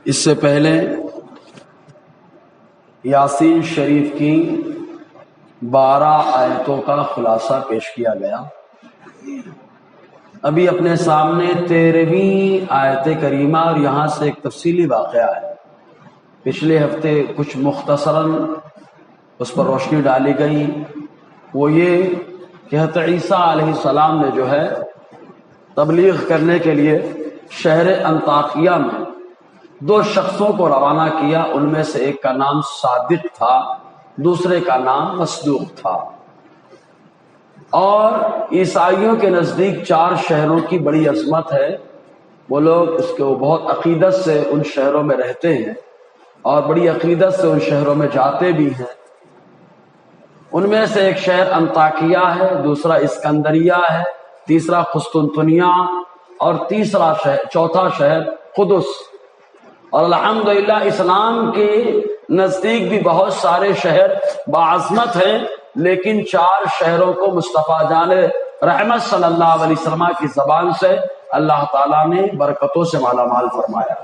اس سے پہلے یاسین شریف کی 12 آیتوں کا خلاصہ پیش کیا گیا۔ ابھی اپنے سامنے 13ویں آیت کریمہ اور یہاں سے ایک تفصیلی واقعہ ہے۔ پچھلے ہفتے کچھ مختصراً اس پر روشنی ڈالی گئی، وہ یہ کہ حضرت عیسیٰ علیہ السلام نے جو ہے تبلیغ کرنے کے لیے شہر انطاکیہ میں 2 شخصوں کو روانہ کیا۔ ان میں سے ایک کا نام صادق تھا، دوسرے کا نام مصدوق تھا۔ اور عیسائیوں کے نزدیک 4 شہروں کی بڑی عظمت ہے، وہ لوگ اس کو بہت عقیدت سے ان شہروں میں رہتے ہیں اور بڑی عقیدت سے ان شہروں میں جاتے بھی ہیں۔ ان میں سے ایک شہر انطاکیہ ہے، دوسرا اسکندریہ ہے، تیسرا قسطنطنیہ اور چوتھا شہر قدس۔ اور الحمدللہ اسلام کے نزدیک بھی بہت سارے شہر باعظمت ہیں، لیکن 4 شہروں کو مصطفیٰ جان رحمت صلی اللہ علیہ وسلم کی زبان سے اللہ تعالیٰ نے برکتوں سے مالا مال فرمایا۔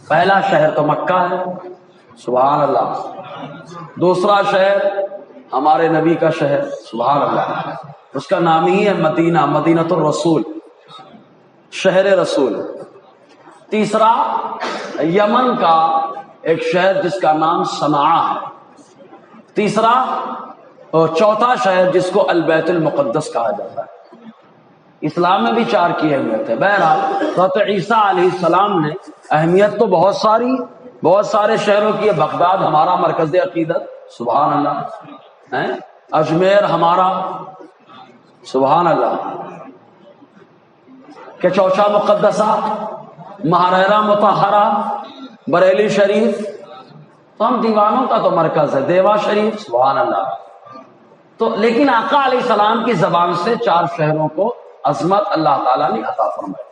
پہلا شہر تو مکہ ہے، سبحان اللہ۔ دوسرا شہر ہمارے نبی کا شہر، سبحان اللہ، اس کا نام ہی ہے مدینہ، مدینۃ الرسول، شہر رسول۔ تیسرا یمن کا ایک شہر جس کا نام صنعاء ہے۔ چوتھا شہر جس کو البیت المقدس کہا جاتا ہے۔ اسلام میں بھی 4 کی اہمیت ہے۔ بہرحال حضرت عیسیٰ علیہ السلام نے اہمیت تو بہت سارے شہروں کی ہے۔ بغداد ہمارا مرکز عقیدت، سبحان اللہ، اجمیر ہمارا، سبحان اللہ، کہ چوچا مقدسہ، مہریرہ مطہرہ، بریلی شریف، تو ہم دیوانوں کا تو مرکز ہے، دیوا شریف، سبحان اللہ۔ تو لیکن آقا علیہ السلام کی زبان سے 4 شہروں کو عظمت اللہ تعالیٰ نے عطا فرمائی۔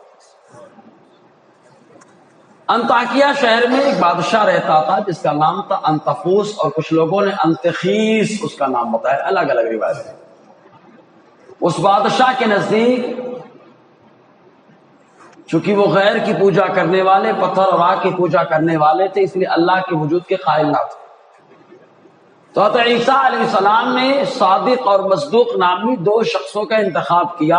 انطاکیہ شہر میں ایک بادشاہ رہتا تھا جس کا نام تھا انطفوس، اور کچھ لوگوں نے انتخیس اس کا نام بتایا، الگ الگ روایت ہے۔ اس بادشاہ کے نزدیک چونکہ وہ غیر کی پوجا کرنے والے، پتھر اور آگ کی پوجا کرنے والے تھے، اس لیے اللہ کے وجود کے قائل نہ تھے۔ تو حضرت عیسیٰ علیہ السلام نے صادق اور مصدوق نامی 2 شخصوں کا انتخاب کیا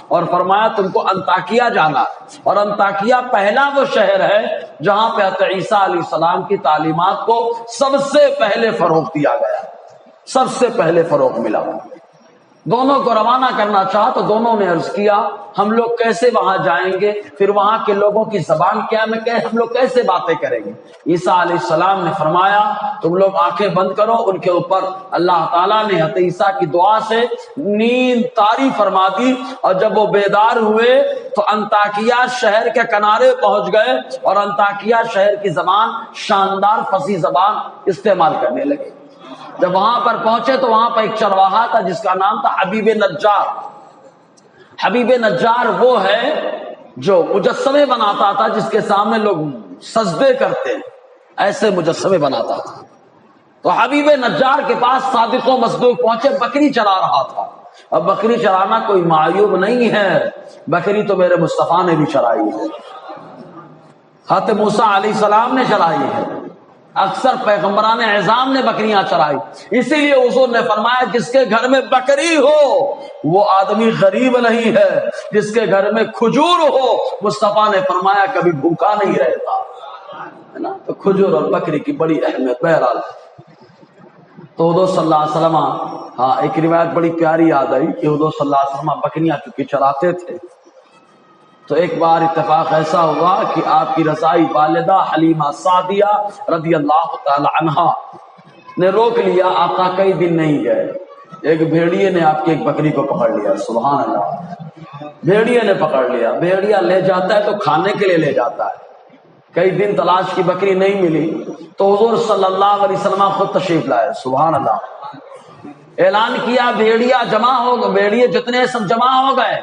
اور فرمایا تم کو انطاکیہ جانا۔ اور انطاکیہ پہلا وہ شہر ہے جہاں پہ حضرت عیسیٰ علیہ السلام کی تعلیمات کو سب سے پہلے فروغ دیا گیا، سب سے پہلے فروغ ملا۔ دونوں کو روانہ کرنا چاہا تو دونوں نے عرض کیا ہم لوگ کیسے وہاں جائیں گے، پھر وہاں کے لوگوں کی زبان کیا ہے، ہم لوگ کیسے باتیں کریں گے۔ عیسیٰ علیہ السلام نے فرمایا تم لوگ آنکھیں بند کرو۔ ان کے اوپر اللہ تعالیٰ نے حضرت عیسیٰ کی دعا سے نیند طاری فرما دی، اور جب وہ بیدار ہوئے تو انطاکیہ شہر کے کنارے پہنچ گئے، اور انطاکیہ شہر کی زبان شاندار فصیح زبان استعمال کرنے لگے۔ جب وہاں پر پہنچے تو وہاں پر ایک چرواہا تھا جس کا نام تھا حبیب نجار۔ حبیب نجار وہ ہے جو مجسمے بناتا تھا، جس کے سامنے لوگ سجدے کرتے ہیں، ایسے مجسمے بناتا تھا۔ تو حبیب نجار کے پاس صادق و مصدوق پہنچے، بکری چرا رہا تھا۔ اب بکری چرانا کوئی معیوب نہیں ہے، بکری تو میرے مصطفیٰ نے بھی چرائی ہے، حضرت موسیٰ علیہ السلام نے چرائی ہے، اکثر پیغمبران اعظام نے بکریاں چرائی۔ اسی لیے حضور نے فرمایا جس کے گھر میں بکری ہو وہ آدمی غریب نہیں ہے، جس کے گھر میں کھجور ہو مصطفیٰ نے فرمایا کبھی بھوکا نہیں رہتا، ہے نا۔ تو کھجور اور بکری کی بڑی اہمیت۔ بہرحال تو حضور صلی اللہ علیہ وسلم، ایک روایت بڑی پیاری یاد آئی کہ حضور صلی اللہ علیہ وسلم بکریاں چونکہ چراتے تھے، تو ایک بار اتفاق ایسا ہوا کہ آپ کی رضائی والدہ حلیمہ سعدیہ رضی اللہ تعالی عنہا نے روک لیا۔ آقا کئی دن نہیں گئے، ایک بھیڑیے نے آپ کی ایک بکری کو پکڑ لیا، سبحان اللہ، بھیڑیے نے پکڑ لیا۔ بھیڑیا لے جاتا ہے تو کھانے کے لیے لے جاتا ہے، کئی دن تلاش کی بکری نہیں ملی تو حضور صلی اللہ علیہ وسلم خود تشریف لائے، سبحان اللہ۔ اعلان کیا بھیڑیا جمع ہو گئے، بھیڑیے جتنے سب جمع ہو گئے،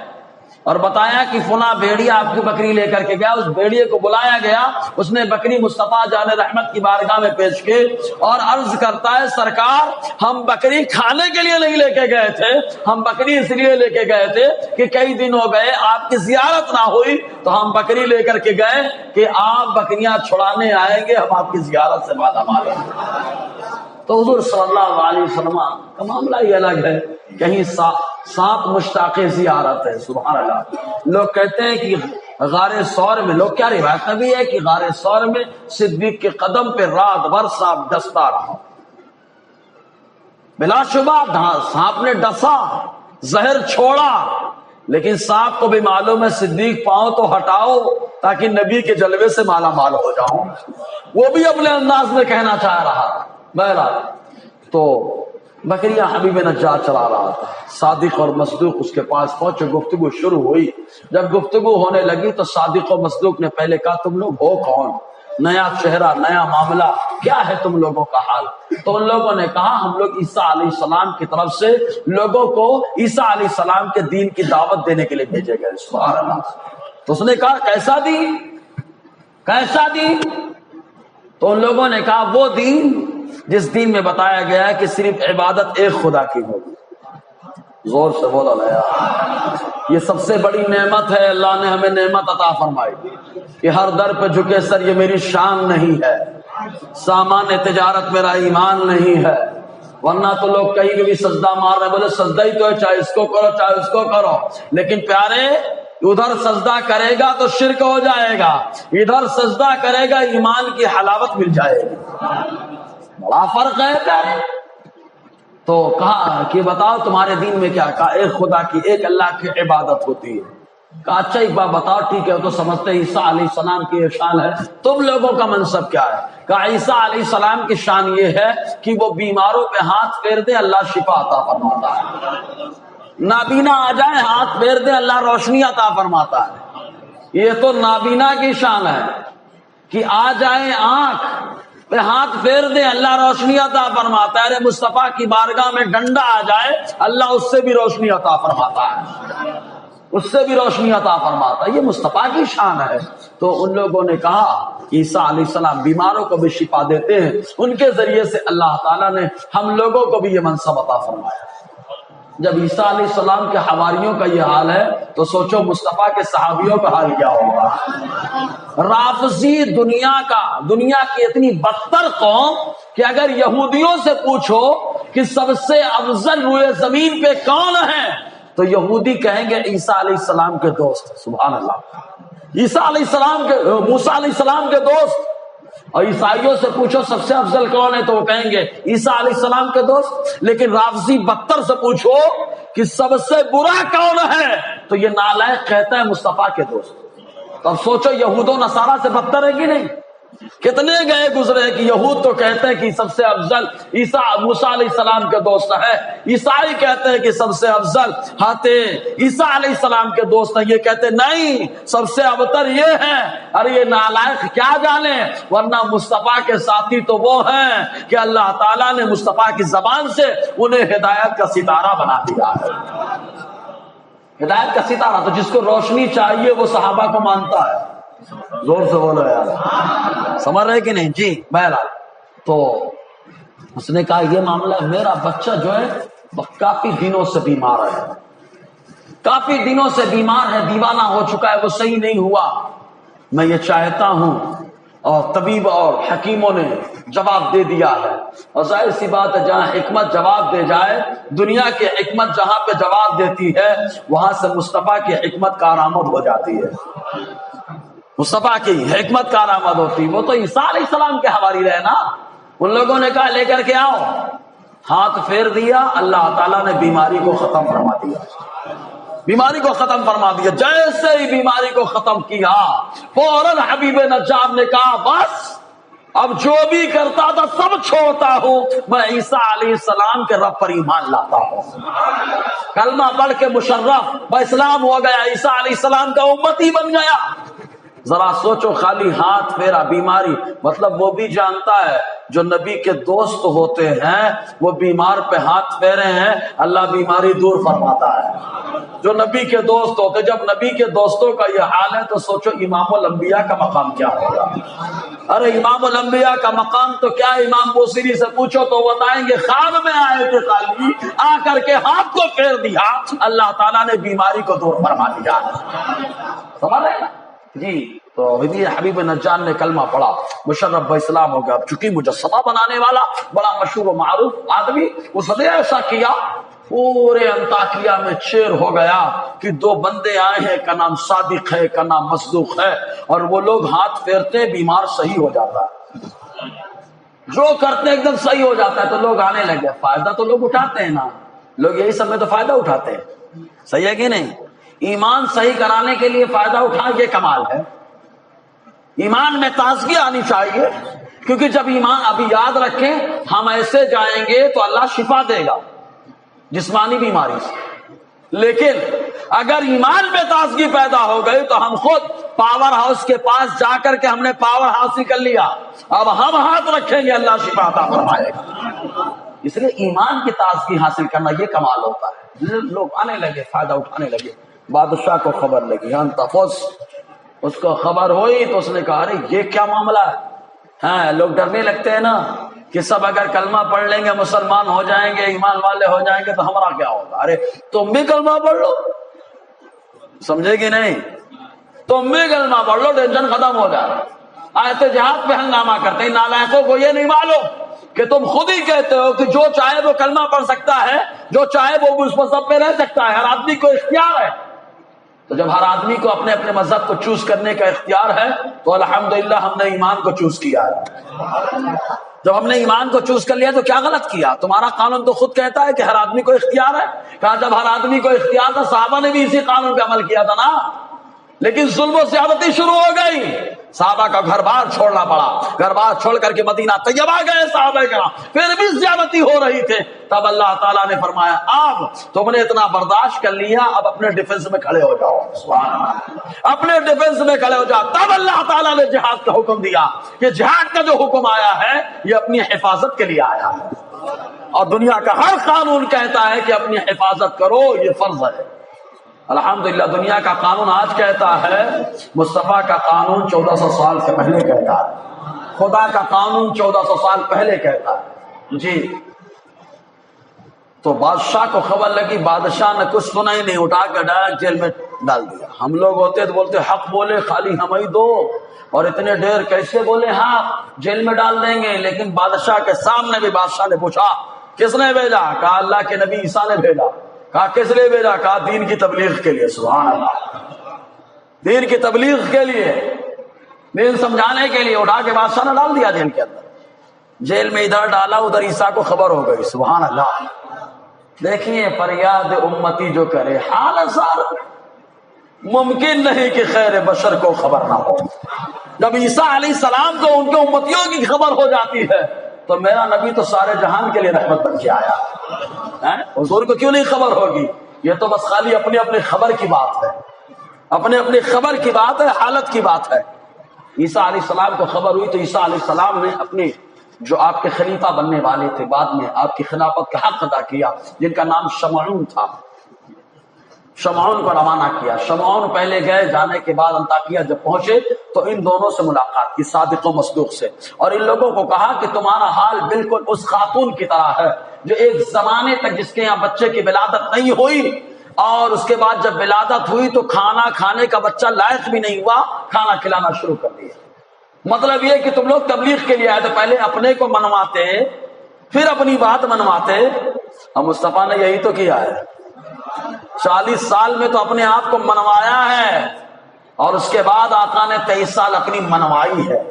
اور بتایا کہ فلاں بھیڑیا آپ کی بکری لے کر کے گیا. اس بھیڑیے کو بلایا گیا, اس نے بکری مصطفیٰ جان رحمت کی بارگاہ میں پیش کی اور عرض کرتا ہے سرکار ہم بکری کھانے کے لیے نہیں لے کے گئے تھے, ہم بکری اس لیے لے کے گئے تھے کہ کئی دن ہو گئے آپ کی زیارت نہ ہوئی, تو ہم بکری لے کر کے گئے کہ آپ بکریاں چھڑانے آئیں گے, ہم آپ کی زیارت سے مالا مال ہیں. تو حضور صلی اللہ علیہ وسلم کا معاملہ ہی الگ ہے. کہیں سات مشتاق زیارت ہے. سبحان اللہ. لوگ کہتے ہیں کہ غار ثور میں, لوگ کیا روایت میں بھی ہے کہ غار ثور میں صدیق کے قدم پہ رات بھر سانپ ڈستا رہا. بلا شبہ سانپ نے ڈسا, زہر چھوڑا, لیکن سانپ کو بھی معلوم ہے صدیق پاؤں تو ہٹاؤ تاکہ نبی کے جلوے سے مالا مال ہو جاؤں. وہ بھی اپنے انداز میں کہنا چاہ رہا تھا. بہرحال تو بکریاں حبیب نجار چلا رہا تھا. صادق اور مصدوق اس کے پاس پہنچے, گفتگو شروع ہوئی. جب گفتگو ہونے لگی تو صادق اور مصدوق نے پہلے کہا تم لوگ ہو کون, نیا چہرہ, نیا معاملہ, کیا ہے تم لوگوں کا حال؟ تو ان لوگوں نے کہا ہم لوگ عیسیٰ علیہ السلام کی طرف سے لوگوں کو عیسیٰ علیہ السلام کے دین کی دعوت دینے کے لیے بھیجے گئے. سبحان اللہ. تو اس نے کہا کیسا دین, کیسا دین؟ تو ان لوگوں نے کہا وہ دین جس دین میں بتایا گیا ہے کہ صرف عبادت ایک خدا کی ہوگی. زور سے بولا نا یار, یہ سب سے بڑی نعمت ہے. اللہ نے ہمیں نعمت عطا فرمائی کہ ہر در پہ جھکے سر, یہ میری شان نہیں ہے, سامان تجارت میرا ایمان نہیں ہے. ورنہ تو لوگ کہیں بھی سجدہ مار رہے, بولے سجدہ ہی تو ہے, چاہے اس کو کرو چاہے اس کو کرو. لیکن پیارے ادھر سجدہ کرے گا تو شرک ہو جائے گا, ادھر سجدہ کرے گا ایمان کی حلاوت مل جائے گی. بڑا فرق ہے پیارے. تو کہا کہ بتاؤ تمہارے دین میں کیا؟ کہا ایک خدا کی, ایک اللہ کی عبادت ہوتی ہے. کہا اچھا ایک بات بتاؤ, ٹھیک ہے تو سمجھتے ہیں عیسیٰ علیہ السلام کی یہ شان ہے, تم لوگوں کا منصب کیا ہے؟ کہا عیسیٰ علیہ السلام کی شان یہ ہے کہ وہ بیماروں پہ ہاتھ پھیر دے اللہ شفا عطا فرماتا ہے, نابینا آ جائے ہاتھ پھیر دے اللہ روشنی عطا فرماتا ہے. یہ تو نابینا کی شان ہے کہ آ جائے آنکھ پہ ہاتھ پھیر دے اللہ روشنی عطا فرماتا ہے. ارے مصطفیٰ کی بارگاہ میں ڈنڈا آ جائے اللہ اس سے بھی روشنی عطا فرماتا ہے, اس سے بھی روشنی عطا فرماتا ہے. یہ مصطفیٰ کی شان ہے. تو ان لوگوں نے کہا عیسیٰ علیہ السلام بیماروں کو بھی شفا دیتے ہیں, ان کے ذریعے سے اللہ تعالیٰ نے ہم لوگوں کو بھی یہ منصب عطا فرمایا. جب عیسیٰ علیہ السلام کے حواریوں کا یہ حال ہے تو سوچو مصطفیٰ کے صحابیوں کا حال کیا ہوگا. رافضی دنیا کی اتنی بدتر قوم کہ اگر یہودیوں سے پوچھو کہ سب سے افضل روئے زمین پہ کون ہے تو یہودی کہیں گے عیسیٰ علیہ السلام کے دوست. سبحان اللہ. عیسیٰ علیہ السلام کے, موسیٰ علیہ السلام کے دوست. اور عیسائیوں سے پوچھو سب سے افضل کون ہے تو وہ کہیں گے عیسیٰ علیہ السلام کے دوست. لیکن رافضی بدتر سے پوچھو کہ سب سے برا کون ہے تو یہ نالائق کہتا ہے مصطفیٰ کے دوست. تو اب سوچو یہود و نصارہ سے بدتر ہے کہ نہیں؟ کتنے گئے گزرے کہ یہود تو کہتے ہیں کہ سب سے افضل عیسیٰ موسیٰ علیہ السلام کے دوست ہے, عیسائی کہتے ہیں کہ سب سے افضل عیسیٰ علیہ السلام کے دوست ہیں, یہ کہتے نہیں سب سے ابتر یہ ہے. ارے یہ نالائق کیا جانے, ورنہ مصطفیٰ کے ساتھی تو وہ ہیں کہ اللہ تعالیٰ نے مصطفیٰ کی زبان سے انہیں ہدایت کا ستارہ بنا دیا ہے. ہدایت کا ستارہ, تو جس کو روشنی چاہیے وہ صحابہ کو مانتا ہے. زور سے بولو یار, سمجھ رہے کہ نہیں؟ جی بہرحال تو اس نے کہا یہ معاملہ, میرا بچہ جو ہے کافی دنوں سے بیمار ہے, کافی دنوں سے بیمار ہے, دیوانہ ہو چکا ہے, وہ صحیح نہیں ہوا. میں یہ چاہتا ہوں, اور طبیب اور حکیموں نے جواب دے دیا ہے. اور ظاہر سی بات ہے جہاں حکمت جواب دے جائے, دنیا کی حکمت جہاں پہ جواب دیتی ہے وہاں سے مصطفیٰ کی حکمت کارآمد ہو جاتی ہے. مصطفیٰ کی حکمت کارآمد ہوتی. وہ تو عیسیٰ علیہ السلام کے حواری رہے نا. ان لوگوں نے کہا لے کر کے آؤ, ہاتھ پھیر دیا, اللہ تعالیٰ نے بیماری کو ختم فرما دیا, بیماری کو ختم فرما دیا. جیسے ہی بیماری کو ختم کیا فوراً حبیب نجار نے کہا بس اب جو بھی کرتا تھا سب چھوڑتا ہوں, میں عیسیٰ علیہ السلام کے رب پر ایمان لاتا ہوں. کلمہ پڑھ کے مشرف باسلام ہو گیا, عیسیٰ علیہ السلام کا امتی بن گیا. ذرا سوچو, خالی ہاتھ پھیرا, بیماری, مطلب وہ بھی جانتا ہے جو نبی کے دوست ہوتے ہیں وہ بیمار پہ ہاتھ پھیرے ہیں، اللہ بیماری دور فرماتا ہے۔ جو نبی کے دوست ہوتے، جب نبی کے دوستوں کا یہ حال ہے تو سوچو امام الانبیاء کا مقام کیا ہوگا۔ ارے امام الانبیاء کا مقام تو کیا، امام بوصیری سے پوچھو تو بتائیں گے خواب میں آئے تھے خالی، آ کر کے ہاتھ کو پھیر دیا، اللہ تعالیٰ نے بیماری کو دور فرما دیا۔ سمجھ رہے ہیں جی؟ تو حبیب نجار نے کلمہ پڑھا، مشرف اسلام ہو گیا۔ چونکہ مجسمہ بنانے والا بڑا مشہور و معروف آدمی، اس نے ایسا کیا پورے انطاکیہ میں چیر ہو گیا کہ دو بندے آئے ہیں، کا نام صادق ہے، کا نام مصدوق ہے، اور وہ لوگ ہاتھ پھیرتے بیمار صحیح ہو جاتا ہے، جو کرتے ایک دم صحیح ہو جاتا ہے۔ تو لوگ آنے لگے، فائدہ تو لوگ اٹھاتے ہیں نا، لوگ یہی سب میں تو فائدہ اٹھاتے ہیں، صحیح ہے کہ نہیں؟ ایمان صحیح کرانے کے لیے فائدہ اٹھانا یہ کمال ہے۔ ایمان میں تازگی آنی چاہیے، کیونکہ جب ایمان، ابھی یاد رکھیں ہم ایسے جائیں گے تو اللہ شفا دے گا جسمانی بیماری سے، لیکن اگر ایمان میں تازگی پیدا ہو گئی تو ہم خود پاور ہاؤس کے پاس جا کر کے ہم نے پاور حاصل کر لیا، اب ہم ہاتھ رکھیں گے اللہ شفا عطا فرمائے گا۔ اس لیے ایمان کی تازگی حاصل کرنا یہ کمال ہوتا ہے۔ لوگ آنے لگے، فائدہ اٹھانے لگے۔ بادشاہ کو خبر لگی، اس کو خبر ہوئی تو اس نے کہا ارے یہ کیا معاملہ ہے؟ ہاں، لوگ ڈرنے لگتے ہیں نا کہ سب اگر کلمہ پڑھ لیں گے مسلمان ہو جائیں گے، ایمان والے ہو جائیں گے تو ہمارا کیا ہوگا؟ ارے تم بھی کلمہ پڑھ لو، سمجھے کہ نہیں؟ تم بھی کلمہ پڑھ لو، ٹینشن ختم ہو جائے۔ آیت جہاد پہ ہنگامہ کرتے ہیں، نالائقوں کو یہ نہیں معلوم کہ تم خود ہی کہتے ہو کہ جو چاہے وہ کلمہ پڑھ سکتا ہے، جو چاہے وہ اس مذہب پہ رہ سکتا ہے، ہر آدمی کو اختیار ہے۔ تو جب ہر آدمی کو اپنے اپنے مذہب کو چوز کرنے کا اختیار ہے تو الحمدللہ ہم نے ایمان کو چوز کیا ہے۔ جب ہم نے ایمان کو چوز کر لیا تو کیا غلط کیا؟ تمہارا قانون تو خود کہتا ہے کہ ہر آدمی کو اختیار ہے۔ کہا جب ہر آدمی کو اختیار تھا، صحابہ نے بھی اسی قانون پہ عمل کیا تھا نا، لیکن ظلم و زیادتی شروع ہو گئی، صحابہ کا گھر بار چھوڑنا پڑا، گھر بار چھوڑ کر کے مدینہ طیبہ گئے صحابہ کرام، پھر بھی زیادتی ہو رہی تھے۔ تب اللہ تعالیٰ نے فرمایا اب تم نے اتنا برداشت کر لیا، اب اپنے ڈیفنس میں کھڑے ہو جاؤ، سبحان اللہ، اپنے ڈیفنس میں کھڑے ہو جاؤ۔ تب اللہ تعالیٰ نے جہاد کا حکم دیا کہ جہاد کا جو حکم آیا ہے یہ اپنی حفاظت کے لیے آیا ہے، اور دنیا کا ہر قانون کہتا ہے کہ اپنی حفاظت کرو، یہ فرض ہے۔ الحمدللہ دنیا کا قانون آج کہتا ہے، مصطفیٰ کا قانون 1400 سال سے پہلے کہتا ہے، خدا کا قانون 1400 سال پہلے کہتا ہے جی۔ تو بادشاہ کو خبر لگی، بادشاہ نے کچھ سنا ہی نہیں، اٹھا کے ڈائریکٹ جیل میں ڈال دیا۔ ہم لوگ ہوتے تو بولتے حق بولے خالی ہمیں ہی دو، اور اتنے ڈیر کیسے بولے حق، جیل میں ڈال دیں گے۔ لیکن بادشاہ کے سامنے بھی بادشاہ نے پوچھا کس نے بھیجا؟ کہا اللہ کے نبی عیسیٰ نے بھیجا۔ کہا کس لیے بھیجا؟ کہا دین کی تبلیغ کے لیے۔ سبحان اللہ، دین کی تبلیغ کے لیے، دین سمجھانے کے لیے۔ اٹھا کے بادشاہ نے ڈال دیا جیل کے اندر۔ جیل میں ادھر ڈالا، ادھر عیسیٰ کو خبر ہو گئی۔ سبحان اللہ، دیکھیے فریاد امتی جو کرے حال ازار، ممکن نہیں کہ خیر بشر کو خبر نہ ہو۔ جب عیسیٰ علیہ السلام کو ان کے امتیوں کی خبر ہو جاتی ہے تو میرا نبی تو سارے جہان کے لیے رحمت بن کے آیا، حضور کو کیوں نہیں خبر ہوگی؟ یہ تو بس خالی اپنی اپنی خبر کی بات ہے، اپنے اپنی خبر کی بات ہے، حالت کی بات ہے۔ عیسیٰ علیہ السلام کو خبر ہوئی تو عیسیٰ علیہ السلام نے اپنے جو آپ کے خلیفہ بننے والے تھے، بعد میں آپ کی خلافت کا حق ادا کیا، جن کا نام شمعون تھا، شمعون کو روانہ کیا۔ شمعون پہلے گئے، جانے کے بعد انطاکیہ جب پہنچے تو ان دونوں سے ملاقات کی، صادق و مصدوق سے، اور ان لوگوں کو کہا کہ تمہارا حال بالکل اس خاتون کی طرح ہے جو ایک زمانے تک جس کے یہاں بچے کی ولادت نہیں ہوئی، اور اس کے بعد جب ولادت ہوئی تو کھانا کھانے کا بچہ لائق بھی نہیں ہوا، کھانا کھلانا شروع کر دیا۔ مطلب یہ کہ تم لوگ تبلیغ کے لیے آئے تو پہلے اپنے کو منواتے، پھر اپنی بات منواتے، اور مصطفیٰ نے یہی تو کیا ہے۔ 40 سال میں تو اپنے آپ کو منوایا ہے، اور اس کے بعد آقا نے 23 سال اپنی منوائی ہے۔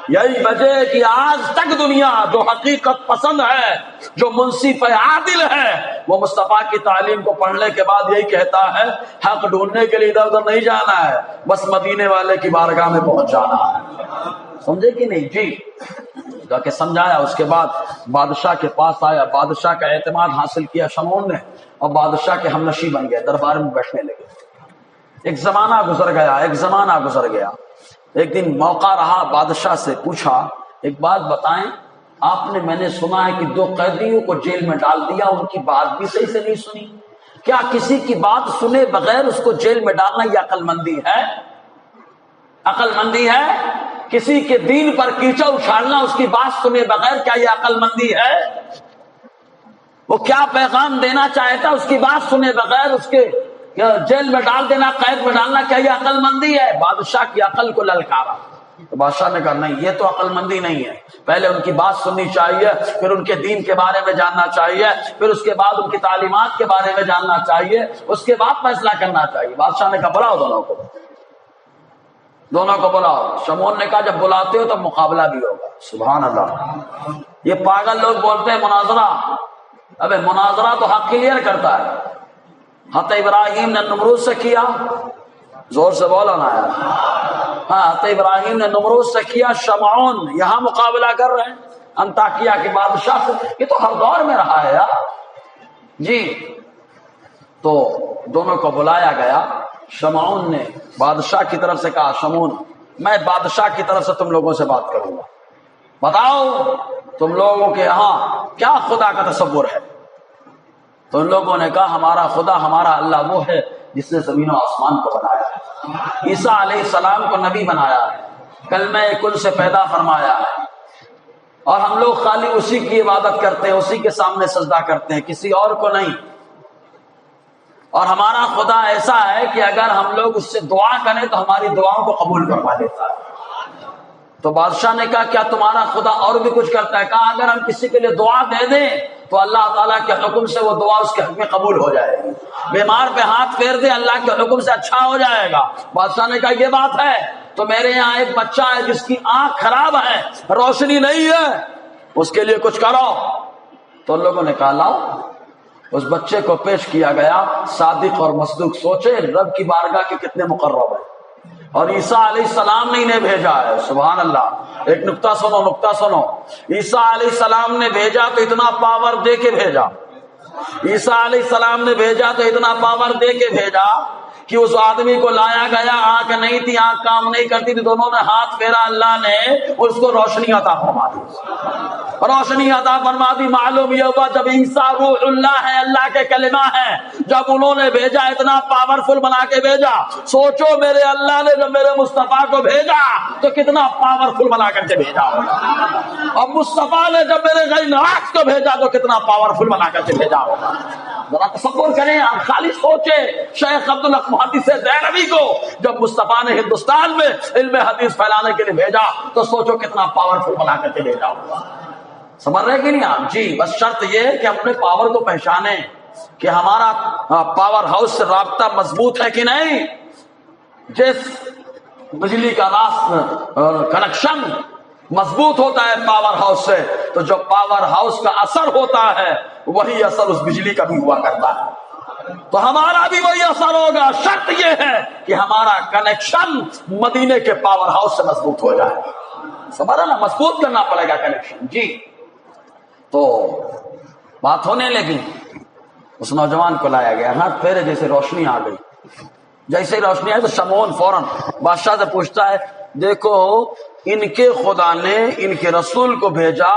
یہی وجہ ہے کہ آج تک دنیا جو حقیقت پسند ہے، جو منصف عادل ہے، وہ مصطفیٰ کی تعلیم کو پڑھنے کے بعد یہی کہتا ہے حق ڈھونڈنے کے لیے ادھر ادھر نہیں جانا ہے، بس مدینے والے کی بارگاہ میں پہنچ جانا ہے۔ سمجھے کہ نہیں جی؟ جا کے سمجھایا، اس کے بعد بادشاہ کے پاس آیا، بادشاہ کا اعتماد حاصل کیا شمعون نے، اور بادشاہ کے ہم نشیں بن گئے، دربار میں بیٹھنے لگے۔ ایک زمانہ گزر گیا۔ ایک دن موقع رہا، بادشاہ سے پوچھا ایک بات بتائیں میں نے سنا ہے کہ 2 قیدیوں کو جیل میں ڈال دیا، ان کی بات بھی صحیح سے نہیں سنی۔ کیا کسی کی بات سنے بغیر اس کو جیل میں ڈالنا یہ عقل مندی ہے؟ عقل مندی ہے؟ کسی کے دین پر کیچڑ اچھالنا اس کی بات سنے بغیر، کیا یہ عقل مندی ہے؟ وہ کیا پیغام دینا چاہتا اس کی بات سنے بغیر اس کے جیل میں ڈال دینا، قید میں ڈالنا، کیا یہ عقل مندی ہے؟ بادشاہ کی عقل کو للکارا تو بادشاہ نے کہا نہیں، یہ تو عقل مندی نہیں ہے، پہلے ان کی بات سننی چاہیے، پھر ان کے دین کے بارے میں جاننا چاہیے، پھر اس کے بعد ان کی تعلیمات کے بارے میں جاننا چاہیے، اس کے بعد فیصلہ کرنا چاہیے۔ بادشاہ نے کہا بلاؤ دونوں کو بلاؤ۔ شمعون نے کہا جب بلاتے ہو تو مقابلہ بھی ہوگا۔ سبحان اللہ۔ یہ پاگل لوگ بولتے ہیں مناظرہ، ابے مناظرہ تو حق کلیئر کرتا ہے۔ حضرت ابراہیم نے نمرود سے کیا، زور سے بولا نا یار، ہاں حضرت ابراہیم نے نمرود سے کیا، شمعون یہاں مقابلہ کر رہے ہیں انطاکیہ کے بادشاہ سے، یہ تو ہر دور میں رہا ہے یار جی۔ تو دونوں کو بلایا گیا، شمعون نے بادشاہ کی طرف سے کہا شمعون میں بادشاہ کی طرف سے تم لوگوں سے بات کروں گا، بتاؤ تم لوگوں کے یہاں کیا خدا کا تصور ہے؟ تو ان لوگوں نے کہا ہمارا خدا، ہمارا اللہ وہ ہے جس نے زمین و آسمان کو بنایا ہے، عیسیٰ علیہ السلام کو نبی بنایا ہے، کلمہ کن سے پیدا فرمایا ہے، اور ہم لوگ خالی اسی کی عبادت کرتے ہیں، اسی کے سامنے سجدہ کرتے ہیں، کسی اور کو نہیں۔ اور ہمارا خدا ایسا ہے کہ اگر ہم لوگ اس سے دعا کریں تو ہماری دعاؤں کو قبول کروا دیتا ہے۔ تو بادشاہ نے کہا کیا تمہارا خدا اور بھی کچھ کرتا ہے؟ کہا اگر ہم کسی کے لیے دعا دے دیں تو اللہ تعالیٰ کے حکم سے وہ دعا اس کے حق میں قبول ہو جائے گی، بیمار پہ ہاتھ پھیر دے اللہ کے حکم سے اچھا ہو جائے گا۔ بادشاہ نے کہا یہ بات ہے تو میرے یہاں ایک بچہ ہے جس کی آنکھ خراب ہے، روشنی نہیں ہے، اس کے لیے کچھ کرو۔ تو لوگوں نے کہا لاؤ، اس بچے کو پیش کیا گیا، صادق اور مصدوق۔ سوچے رب کی بارگاہ کے کتنے مقرب ہیں، اور عیسیٰ علیہ السلام نے انہیں بھیجا ہے۔ سبحان اللہ۔ ایک نقطہ سنو، عیسیٰ علیہ السلام نے بھیجا تو اتنا پاور دے کے بھیجا، عیسیٰ علیہ السلام نے بھیجا تو اتنا پاور دے کے بھیجا کہ اس آدمی کو لایا گیا، آنکھ نہیں تھی، آنکھ کام نہیں کرتی تھی، دونوں نے ہاتھ پھیرا، اللہ نے اس کو روشنی عطا فرما دی، روشنی عطا فرما دی۔ معلوم یہ ہوا جب عیسیٰ روح اللہ ہے، اللہ کے کلمہ ہے، جب انہوں نے بھیجا اتنا پاورفل بنا کے بھیجا۔ سوچو میرے اللہ نے جب میرے مصطفیٰ کو بھیجا تو کتنا پاورفل بنا کر کے بھیجا ہوگا، اور مصطفیٰ نے جب میرے غیر ناز کو بھیجا تو کتنا پاورفل بنا کر کے بھیجا ہوگا۔ ذرا تصور کریں، آپ خالی سوچیں شیخ عبدالحق محدث دہلوی کو جب مصطفیٰ نے ہندوستان میں علم حدیث پھیلانے کے لیے بھیجا تو سوچو کتنا پاورفل بنا کر کے بھیجا ہوگا۔ سمجھ رہے کہ نہیں آپ؟ جی بس شرط یہ ہے کہ اپنے پاور کو پہچانیں کہ ہمارا پاور ہاؤس سے رابطہ مضبوط ہے کہ نہیں۔ جس بجلی کا کنیکشن مضبوط ہوتا ہے پاور ہاؤس سے تو جو پاور ہاؤس کا اثر ہوتا ہے وہی اثر اس بجلی کا بھی ہوا کرتا ہے، تو ہمارا بھی وہی اثر ہوگا۔ شرط یہ ہے کہ ہمارا کنیکشن مدینے کے پاور ہاؤس سے مضبوط ہو جائے، سمجھ رہے نا، مضبوط کرنا پڑے گا کنیکشن۔ جی تو بات ہونے لگی، اس نوجوان کو لایا گیا، ہاتھ پھیرے، جیسے روشنی آ گئی، جیسے روشنی آئی تو شمعون فوراً بادشاہ سے پوچھتا ہے دیکھو ان کے خدا نے ان کے رسول کو بھیجا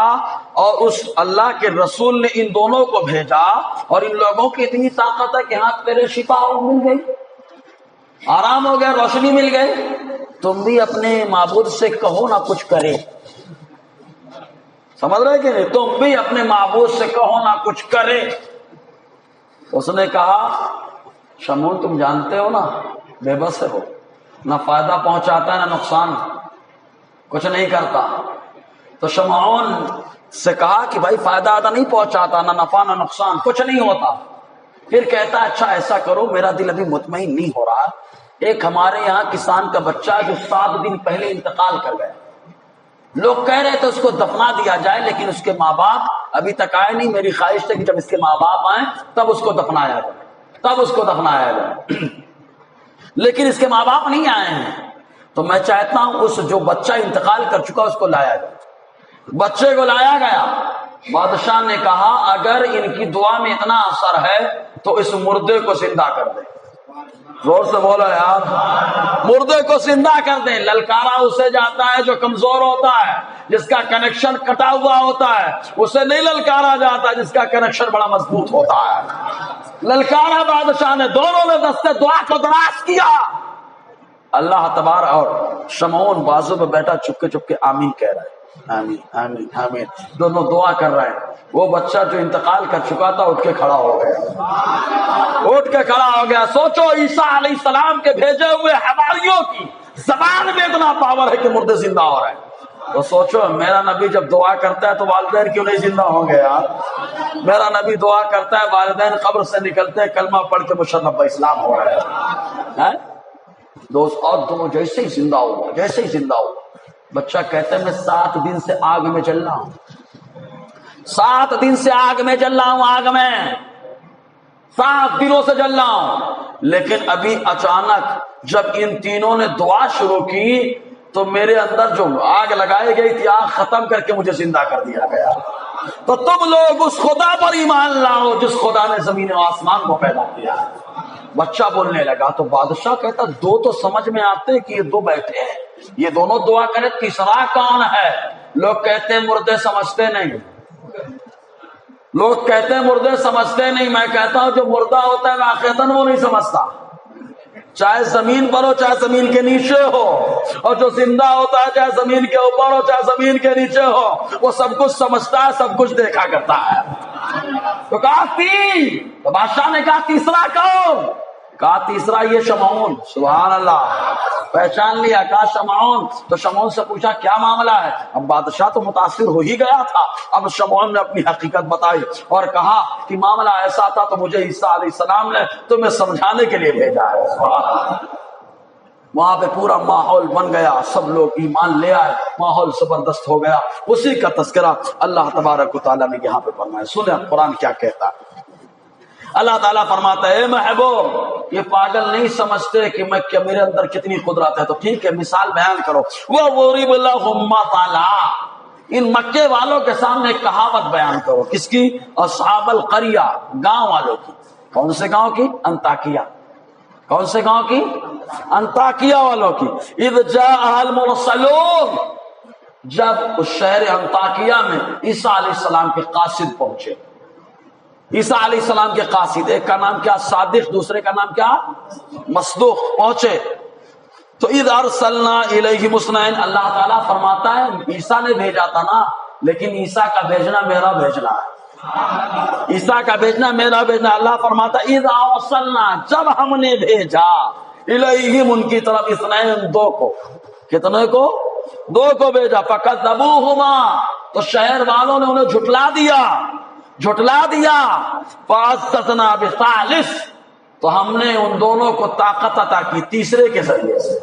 اور اس اللہ کے رسول نے ان دونوں کو بھیجا، اور ان لوگوں کی اتنی طاقت ہے کہ ہاتھ پھیرے شفا مل گئی، آرام ہو گیا، روشنی مل گئی، تم بھی اپنے معبود سے کہو نہ کچھ کرے۔ سمجھ رہے کہ نہیں؟ تم بھی اپنے معبود سے کہو نہ کچھ کرے۔ اس نے کہا شمعون تم جانتے ہو نا بے بس ہو، نہ فائدہ پہنچاتا ہے نہ نقصان، کچھ نہیں کرتا۔ تو شمعون سے کہا کہ بھائی فائدہ آتا نہیں پہنچاتا، نہ نفع نہ نقصان، کچھ نہیں ہوتا۔ پھر کہتا اچھا ایسا کرو، میرا دل ابھی مطمئن نہیں ہو رہا، ایک ہمارے یہاں کسان کا بچہ جو 7 دن پہلے انتقال کر گیا، لوگ کہہ رہے تھے اس کو دفنا دیا جائے لیکن اس کے ماں باپ ابھی تک آئے نہیں، میری خواہش ہے کہ جب اس کے ماں باپ آئیں تب اس کو دفنایا جائے، لیکن اس کے ماں باپ نہیں آئے ہیں، تو میں چاہتا ہوں اس جو بچہ انتقال کر چکا اس کو لایا جائے۔ بچے کو لایا گیا، بادشاہ نے کہا اگر ان کی دعا میں اتنا اثر ہے تو اس مردے کو زندہ کر دے۔ زور سے بولو یار. مردے کو زندہ کر دیں. للکارا اسے جاتا ہے جو کمزور ہوتا ہے, جس کا کنیکشن کٹا ہوا ہوتا ہے. اسے نہیں للکارا جاتا جس کا کنیکشن بڑا مضبوط ہوتا ہے. للکارا بادشاہ نے, دونوں نے دستے دعا کو دراز کیا. اللہ تبارک, اور شمعون بازو پہ بیٹھا چپکے چپکے آمین کہہ رہا ہے. آمین آمین آمین, دونوں دعا کر رہے ہیں. وہ بچہ جو انتقال کر چکا تھا اٹھ کے کھڑا ہو گیا, اٹھ کے کھڑا ہو گیا. سوچو عیسیٰ علیہ السلام کے بھیجے ہوئے حواریوں کی زبان میں اتنا پاور ہے کہ مردے زندہ ہو رہے ہیں. تو سوچو میرا نبی جب دعا کرتا ہے تو والدین کیوں نہیں زندہ ہوں گے یار؟ میرا نبی دعا کرتا ہے, والدین قبر سے نکلتے ہیں کلمہ پڑھ کے مشرف اسلام ہو رہے ہیں. دوست اور دونوں جیسے ہی زندہ ہوا, جیسے ہی زندہ ہوا. بچہ کہتا ہے میں 7 دن سے آگ میں جل رہا ہوں, 7 دن سے آگ میں جل رہا ہوں, آگ میں 7 دنوں سے جل رہا ہوں. لیکن ابھی اچانک جب ان تینوں نے دعا شروع کی تو میرے اندر جو آگ لگائی گئی تھی آگ ختم کر کے مجھے زندہ کر دیا گیا. تو تم لوگ اس خدا پر ایمان لاؤ جس خدا نے زمین و آسمان کو پیدا کیا. بچہ بولنے لگا تو بادشاہ کہتا 2 تو سمجھ میں آتے کہ یہ 2 بیٹھے ہیں, یہ دونوں دعا کرے, تیسرا کون ہے؟ لوگ کہتے ہیں مردے سمجھتے نہیں, لوگ کہتے ہیں مردے سمجھتے نہیں. میں کہتا ہوں جو مردہ ہوتا ہے واقعتاً وہ نہیں سمجھتا, چاہے زمین پر ہو چاہے زمین کے نیچے ہو, اور جو زندہ ہوتا ہے چاہے زمین کے اوپر ہو چاہے زمین کے نیچے ہو, وہ سب کچھ سمجھتا ہے, سب کچھ دیکھا کرتا ہے. تو کہا 3, تو بادشاہ نے کہا تیسرا کون؟ کہا تیسرا یہ شمعون. سبحان اللہ, پہچان لیا, کہا شمعون. تو شمعون سے پوچھا کیا معاملہ ہے؟ اب بادشاہ تو متاثر ہو ہی گیا تھا. اب شمعون نے اپنی حقیقت بتائی اور کہا کہ معاملہ ایسا تھا تو مجھے عیسیٰ علیہ السلام نے تمہیں سمجھانے کے لیے بھیجا ہے. وہاں پہ پورا ماحول بن گیا, سب لوگ ایمان لے آئے, ماحول زبردست ہو گیا. اسی کا تذکرہ اللہ تبارک و تعالیٰ نے یہاں پہ فرمایا. سنیں قرآن کیا کہتا ہے. اللہ تعالیٰ فرماتا ہے, اے محبوب یہ پاگل نہیں سمجھتے کہ میں کیا میرے اندر کتنی قدرت ہے. تو ٹھیک ہے مثال بیان کرو. وَضْرِبْ لَهُم مَّثَلًا, ان مکے والوں کے سامنے ایک کہاوت بیان کرو. کس کی؟ اصحاب القریہ, گاؤں والوں کی. کون سے گاؤں کی؟ انطاکیہ. کون سے گاؤں کی؟ انطاکیہ والوں کی. اذ جاء المرسلون, جب اس شہر انطاکیہ میں عیسیٰ علیہ السلام کے قاصد پہنچے. عیسیٰ علیہ السلام کے قاصد, ایک کا نام کیا صادق, دوسرے کا نام کیا مصدوق, پہنچے. تو اذ ارسلنا الیہم اثنین, اللہ تعالیٰ فرماتا ہے عیسیٰ نے بھیجا تھا نا, لیکن عیسیٰ کا بھیجنا میرا بھیجنا ہے, عیسیٰ کا بھیجنا میرا بھیجنا. اللہ فرماتا ہے اذ ارسلنا, جب ہم نے بھیجا, الیہم ان کی طرف, اثنین 2 کو. کتنے کو؟ 2 کو بھیجا. فکذبوہما, تو شہر والوں نے انہیں جھٹلا دیا, جھٹلا دیا. فاستثنا بثالث, تو ہم نے ان دونوں کو طاقت عطا کی تیسرے کے ذریعے سے.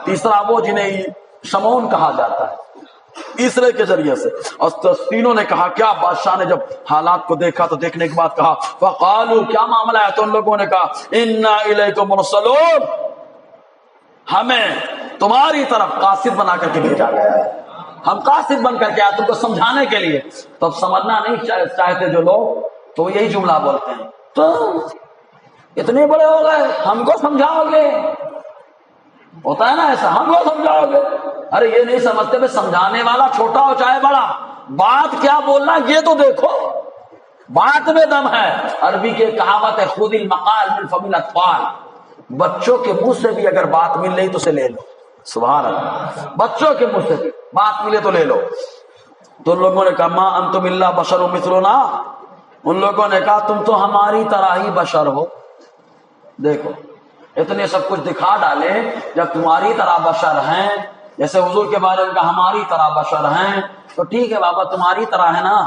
تیسرا وہ جنہیں شمعون کہا جاتا ہے, تیسرے کے ذریعے سے. اور تینوں نے کہا کیا؟ بادشاہ نے جب حالات کو دیکھا تو دیکھنے کے بعد کہا فقالوا, کیا معاملہ ہے؟ تو ان لوگوں نے کہا انا الیکم مرسلون, ہمیں تمہاری طرف قاصد بنا کر کے بھیجا گیا ہے, ہم قاصد بن کر کے آئے تم کو سمجھانے کے لیے. تب سمجھنا نہیں چاہتے جو لوگ, تو یہی جملہ بولتے ہیں تو اتنے بڑے ہو گئے ہم کو سمجھاؤ گے. ہوتا ہے نا ایسا, ہم کو سمجھاؤ گے. ارے یہ نہیں سمجھتے بھائی سمجھانے والا چھوٹا ہو چاہے بڑا, بات کیا بولنا یہ تو دیکھو, بات میں دم ہے. عربی کی کہاوت ہے خذ المقال من فم الاطفال, بچوں کے منہ سے بھی اگر بات مل رہی تو اسے لے لو. سبحان اللہ, بچوں کے منہ سے بھی بات ملے تو لے لو. تو ان لوگوں نے کہا ما انتم الا بشر مثلنا, ان لوگوں نے کہا تم تو ہماری طرح ہی بشر ہو. دیکھو اتنے سب کچھ دکھا ڈالے, جب تمہاری طرح بشر ہیں, جیسے حضور کے بارے میں کہا ہماری طرح بشر ہیں, تو ٹھیک ہے بابا تمہاری طرح ہے نا,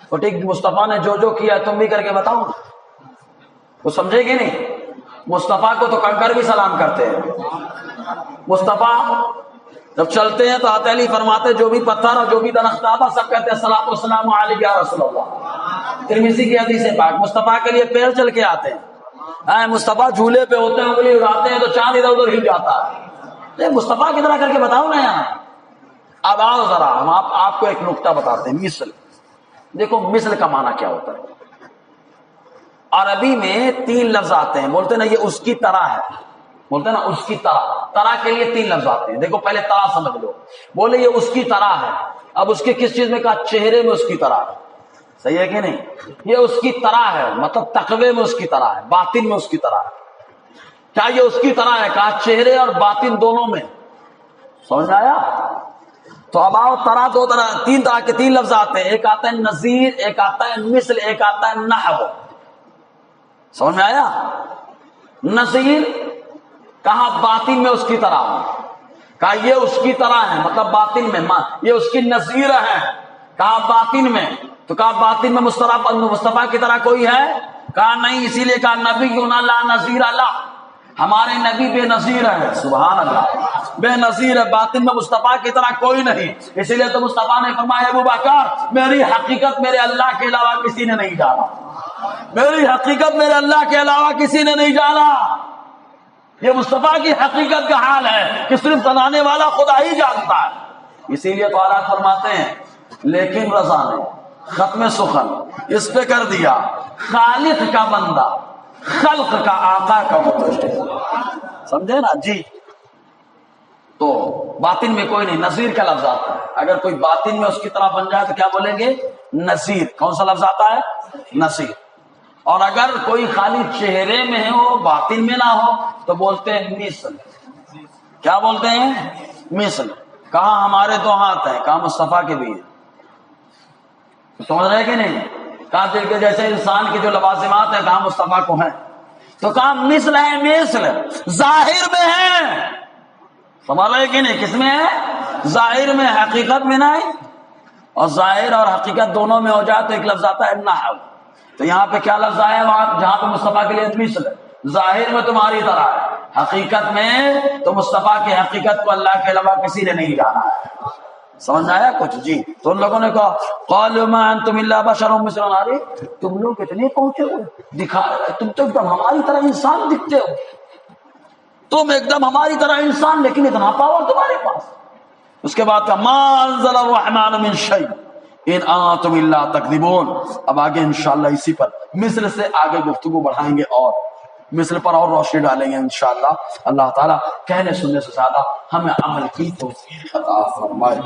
تو ٹھیک مصطفیٰ نے جو جو کیا تم بھی کر کے بتاؤ نا. وہ سمجھے گی نہیں, مصطفیٰ کو تو کنکر بھی سلام کرتے ہیں. مصطفیٰ جب چلتے ہیں تو آتے علی فرماتے جو بھی پتھر اور جو بھی درخت آتا سب کہتے ہیں الصلوۃ والسلام علیک یا رسول اللہ. ترمذی کی حدیث پاک, مصطفیٰ کے لیے پیر چل کے آتے ہیں. مصطفیٰ جھولے پہ ہوتے ہیں, انگلی اڑاتے ہیں تو چاند ادھر ادھر ہل جاتا ہے. مصطفیٰ کی طرح کر کے بتاؤ نا یہاں. اب آؤ ذرا ہم آپ کو ایک نقطہ بتاتے ہیں. مثل, دیکھو مثل کا معنی کیا ہوتا ہے. عربی میں 3 لفظ آتے ہیں، بولتے نا یہ اس کی طرح ہے، بولتے نا اس کی طرح، طرح کے لیے 3 لفظ آتے ہیں. دیکھو پہلے طرح سمجھ لو، بولے یہ اس کی طرح ہے. اب اس کے کس چیز میں کہا؟ چہرے میں اس کی طرح ہے. صحیح ہے کہ نہیں؟ یہ اس کی طرح ہے مطلب تقوی میں اس کی طرح ہے، باطن میں اس کی طرح ہے. کیا یہ اس کی طرح ہے؟ کہا چہرے اور باطن دونوں میں. سمجھ آیا؟ تو اب آؤ، طرح 2 طرح، 3 طرح کے 3 لفظ آتے ہیں. ایک آتا ہے نظیر، ایک آتا ہے مثل، ایک آتا ہے نحو. سمجھ میں آیا؟ نظیر کہا باطن میں اس کی طرح ہوں، کہا یہ اس کی طرح ہے مطلب باطن میں، یہ اس کی نظیر ہے. کہا باطن میں، تو کہا باطن میں مصطفیٰ کی طرح کوئی ہے؟ کہا نہیں، اسی لیے کہا نبینا لا نظیر لہ، ہمارے نبی بے نظیر ہے. سبحان اللہ، بے نظیر ہے، باطن میں مصطفیٰ کی طرح کوئی نہیں. اسی لیے تو مصطفیٰ نے فرمایا ابو بکر میری حقیقت میرے اللہ کے علاوہ کسی نے نہیں جانا، میری حقیقت میرے اللہ کے علاوہ کسی نے نہیں جانا. یہ مصطفیٰ کی حقیقت کا حال ہے کہ صرف بنانے والا خدا ہی جانتا ہے. اسی لیے تو اعلیٰ فرماتے ہیں لیکن رضا نے ختم سخن اس پہ کر دیا، خالق کا بندہ خلق کا آقا کا متشدد. سمجھے نا جی؟ تو باطن میں کوئی نہیں. نظیر کا لفظ آتا ہے، اگر کوئی باطن میں اس کی طرح بن جائے تو کیا بولیں گے؟ نظیر. کون سا لفظ آتا ہے؟ نظیر. اور اگر کوئی خالی چہرے میں ہو باطن میں نہ ہو تو بولتے ہیں مثل. کیا بولتے ہیں؟ مثل. کہاں ہمارے 2 ہاتھ ہیں، کہاں مصطفیٰ کے بھی ہیں. سمجھ رہے کہ نہیں؟ کہاں دل کے جیسے انسان کی جو لوازمات ہیں کہاں مصطفیٰ کو ہیں. تو کہاں مثل ہے، مثل ظاہر میں ہے. سمجھ رہے کہ نہیں؟ کس میں ہے؟ ظاہر میں، حقیقت میں نہیں. اور ظاہر اور حقیقت دونوں میں ہو جائے تو ایک لفظ آتا ہے نحو. تو یہاں پہ کیا لفظ آیا؟ وہاں جہاں پہ مصطفیٰ کے لیے مثل ہے، ظاہر میں تمہاری طرح ہے، حقیقت میں تو مصطفیٰ کی حقیقت کو اللہ کے علاوہ کسی نے نہیں جانا ہے. سمجھ آیا کچھ؟ جی. تو ان لوگوں نے کہا قالوا ما انتم الا بشر مثلنا، تم لوگ اتنے پہنچے ہوئے دکھا، تم تو ایک دم ہماری طرح انسان دکھتے ہو، تم ایک دم ہماری طرح انسان، لیکن اتنا پاور تمہارے پاس. اس کے بعد کہا ما انزل الرحمن من شیء ان انتم الا تکذبون. اب آگے انشاءاللہ اسی پر مثل سے آگے گفتگو بڑھائیں گے اور مثل پر اور روشنی ڈالیں گے انشاءاللہ. اللہ تعالیٰ کہنے سننے سے زیادہ ہمیں عمل کی توفیق عطا فرمائے.